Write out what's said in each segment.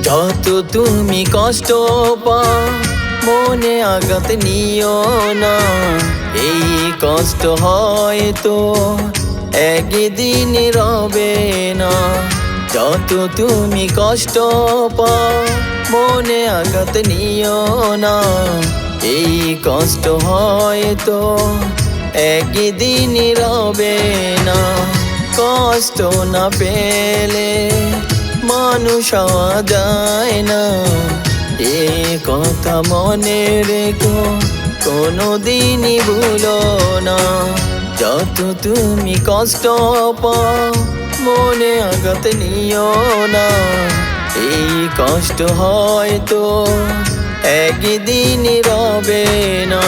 যত তুমি কষ্ট পাও মনে আঘাত নিও না, এই কষ্ট হয়তো একদিন রবে না। যত তুমি কষ্ট পাও মনে আঘাত নিও না, এই কষ্ট হয়তো একদিন রবে না। কষ্ট না পেলে মানুষ হওয়া যায় না, এ কথা মনে রেখো কোনোদিনই ভুলো না। যত তুমি কষ্ট পাও মনে আঘাত নিও না, এই কষ্ট হয়তো একদিন রবে না।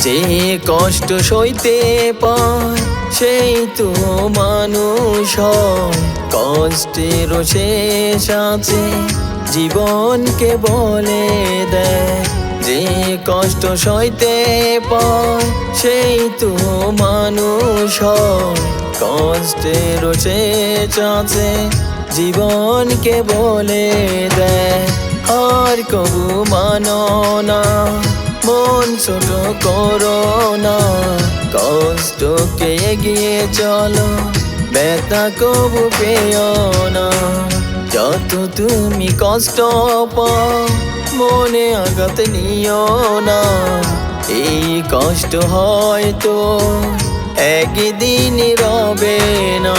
যে কষ্ট সইতে পায় সেই তো মানুষ হয়, কষ্টের শেষ আছে জীবনকে বলে দেয়। যে কষ্ট সইতে পায় সেই তো মানুষ হয়, কষ্টের শেষ আছে জীবনকে বলে দেয়। আর কবু মানো না, মন ছোট করো না, কষ্টকে এগিয়ে চলো, ব্যথা কবু পেও না। যত তুমি কষ্ট পাও মনে আঘাত নিও না, এই কষ্ট হয়তো একদিন রবে না।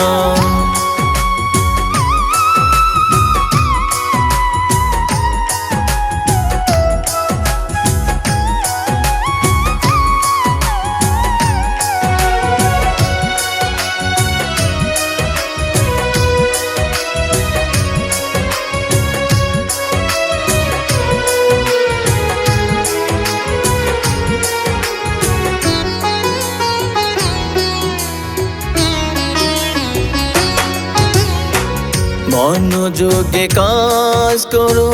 মনোযোগে কাজ করো,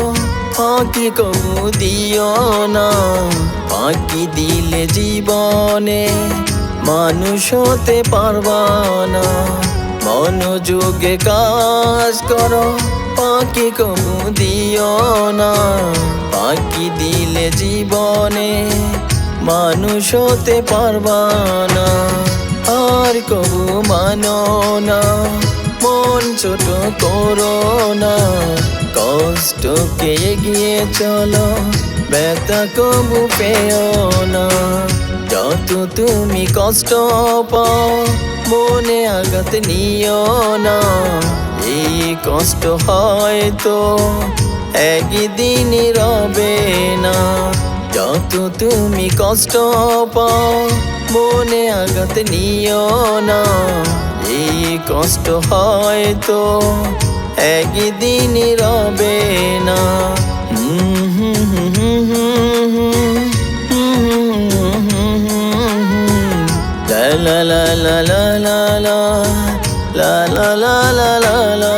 ফাঁকি কবু দিও না, ফাঁকি দিলে জীবনে মানুষ হতে পারবা না। মনোযোগে কাজ করো, ফাঁকি কবু দিও না, ফাঁকি দিলে জীবনে মানুষ হতে পারবা না। আর কবু মানো না, মন ছোট করো না, কষ্টকে এগিয়ে চলো, ব্যথা কবু পেও না। যত তুমি কষ্ট পাও মনে আঘাত নিও না, এই কষ্ট হয়তো একদিন রবে না। যত তুমি কষ্ট পাও মনে আঘাত নিও না, এই কষ্ট হয়তো একদিন রবে না। লা লা লা লা লা লা লা লা লা লা লা লা।